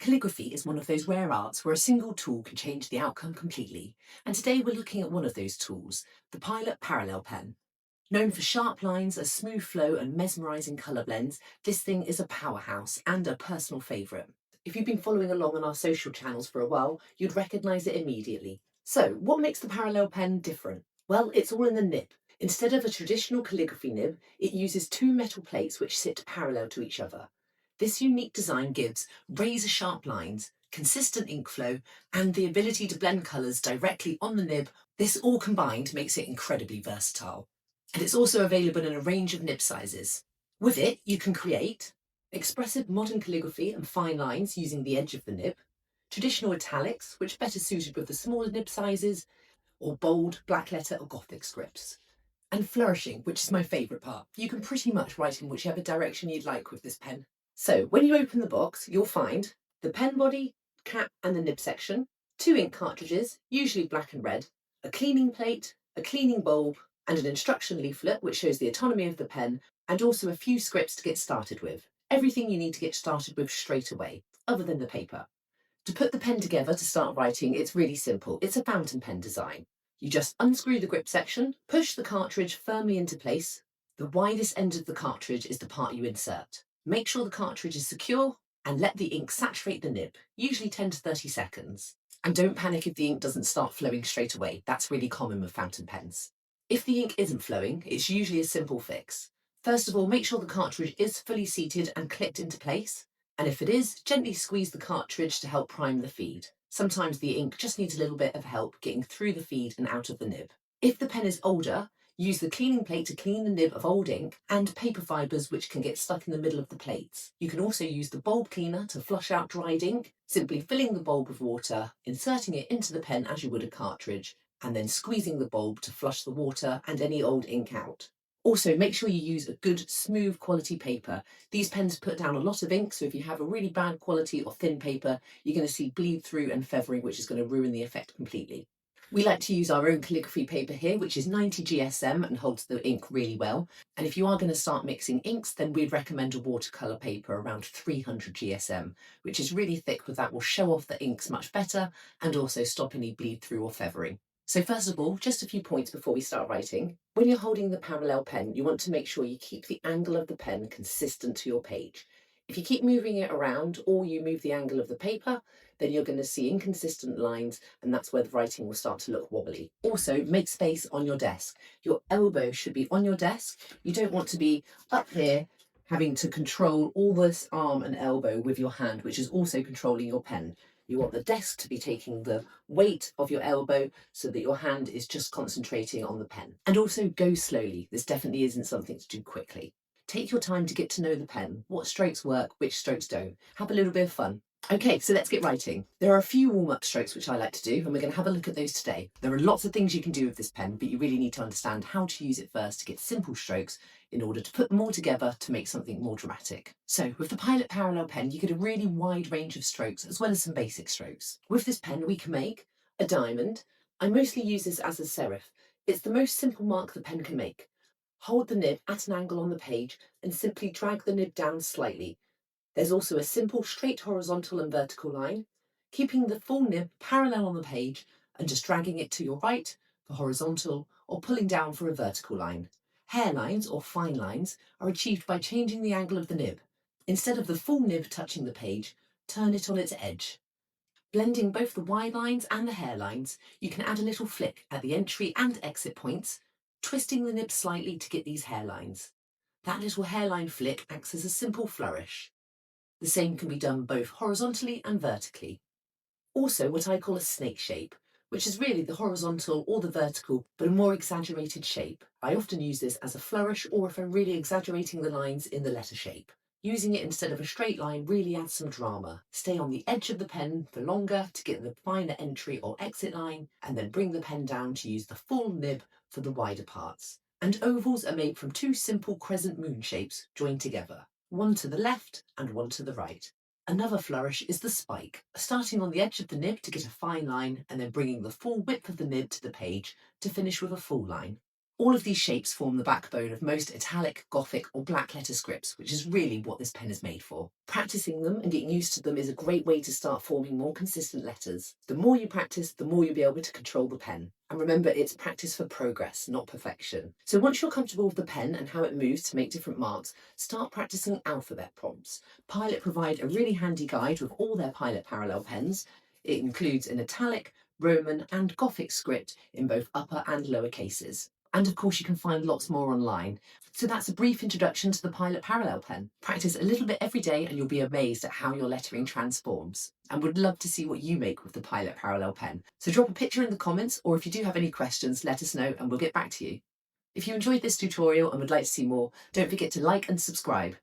Calligraphy is one of those rare arts where a single tool can change the outcome completely, and today we're looking at one of those tools, the Pilot Parallel Pen. Known for sharp lines, a smooth flow and mesmerising colour blends, this thing is a powerhouse and a personal favourite. If you've been following along on our social channels for a while, you'd recognise it immediately. So, what makes the Parallel Pen different? Well, it's all in the nib. Instead of a traditional calligraphy nib, it uses two metal plates which sit parallel to each other. This unique design gives razor-sharp lines, consistent ink flow, and the ability to blend colours directly on the nib. This all combined makes it incredibly versatile. And it's also available in a range of nib sizes. With it, you can create expressive modern calligraphy and fine lines using the edge of the nib, traditional italics, which are better suited with the smaller nib sizes, or bold, blackletter or Gothic scripts. And flourishing, which is my favourite part. You can pretty much write in whichever direction you'd like with this pen. So when you open the box, you'll find the pen body, cap and the nib section, two ink cartridges, usually black and red, a cleaning plate, a cleaning bulb, and an instruction leaflet which shows the autonomy of the pen, and also a few scripts to get started with. Everything you need to get started with straight away, other than the paper. To put the pen together to start writing, it's really simple. It's a fountain pen design. You just unscrew the grip section, push the cartridge firmly into place. The widest end of the cartridge is the part you insert. Make sure the cartridge is secure and let the ink saturate the nib, usually 10 to 30 seconds. And don't panic if the ink doesn't start flowing straight away. That's really common with fountain pens. If the ink isn't flowing, it's usually a simple fix. First of all, make sure the cartridge is fully seated and clicked into place. And if it is, gently squeeze the cartridge to help prime the feed. Sometimes the ink just needs a little bit of help getting through the feed and out of the nib. If the pen is older, use the cleaning plate to clean the nib of old ink and paper fibres which can get stuck in the middle of the plates. You can also use the bulb cleaner to flush out dried ink, simply filling the bulb with water, inserting it into the pen as you would a cartridge, and then squeezing the bulb to flush the water and any old ink out. Also, make sure you use a good, smooth quality paper. These pens put down a lot of ink, so if you have a really bad quality or thin paper, you're going to see bleed through and feathering, which is going to ruin the effect completely. We like to use our own calligraphy paper here, which is 90 GSM and holds the ink really well. And if you are going to start mixing inks, then we'd recommend a watercolour paper around 300 GSM, which is really thick, but that will show off the inks much better and also stop any bleed through or feathering. So first of all, just a few points before we start writing. When you're holding the parallel pen, you want to make sure you keep the angle of the pen consistent to your page. If you keep moving it around or you move the angle of the paper, then you're going to see inconsistent lines, and that's where the writing will start to look wobbly. Also, make space on your desk. Your elbow should be on your desk. You don't want to be up here having to control all this arm and elbow with your hand, which is also controlling your pen. You want the desk to be taking the weight of your elbow so that your hand is just concentrating on the pen. And also go slowly. This definitely isn't something to do quickly. Take your time to get to know the pen, what strokes work, which strokes don't. Have a little bit of fun. Okay, so let's get writing. There are a few warm-up strokes which I like to do, and we're going to have a look at those today. There are lots of things you can do with this pen, but you really need to understand how to use it first to get simple strokes in order to put them all together to make something more dramatic. So with the Pilot Parallel Pen, you get a really wide range of strokes as well as some basic strokes. With this pen, we can make a diamond. I mostly use this as a serif. It's the most simple mark the pen can make. Hold the nib at an angle on the page and simply drag the nib down slightly. There's also a simple straight horizontal and vertical line, keeping the full nib parallel on the page and just dragging it to your right for horizontal or pulling down for a vertical line. Hairlines or fine lines are achieved by changing the angle of the nib. Instead of the full nib touching the page, turn it on its edge. Blending both the Y lines and the hairlines, you can add a little flick at the entry and exit points, twisting the nib slightly to get these hairlines. That little hairline flick acts as a simple flourish. The same can be done both horizontally and vertically. Also what I call a snake shape, which is really the horizontal or the vertical, but a more exaggerated shape. I often use this as a flourish or if I'm really exaggerating the lines in the letter shape. Using it instead of a straight line really adds some drama. Stay on the edge of the pen for longer to get the finer entry or exit line, and then bring the pen down to use the full nib for the wider parts. And ovals are made from two simple crescent moon shapes joined together, one to the left and one to the right. Another flourish is the spike, starting on the edge of the nib to get a fine line and then bringing the full width of the nib to the page to finish with a full line. All of these shapes form the backbone of most italic, Gothic or Blackletter scripts, which is really what this pen is made for. Practicing them and getting used to them is a great way to start forming more consistent letters. The more you practice, the more you'll be able to control the pen. And remember, it's practice for progress, not perfection. So once you're comfortable with the pen and how it moves to make different marks, start practicing alphabet prompts. Pilot provide a really handy guide with all their Pilot parallel pens. It includes an italic, Roman and Gothic script in both upper and lower cases. And of course, you can find lots more online. So that's a brief introduction to the Pilot Parallel Pen. Practice a little bit every day and you'll be amazed at how your lettering transforms. And would love to see what you make with the Pilot Parallel Pen. So drop a picture in the comments, or if you do have any questions, let us know and we'll get back to you. If you enjoyed this tutorial and would like to see more, don't forget to like and subscribe.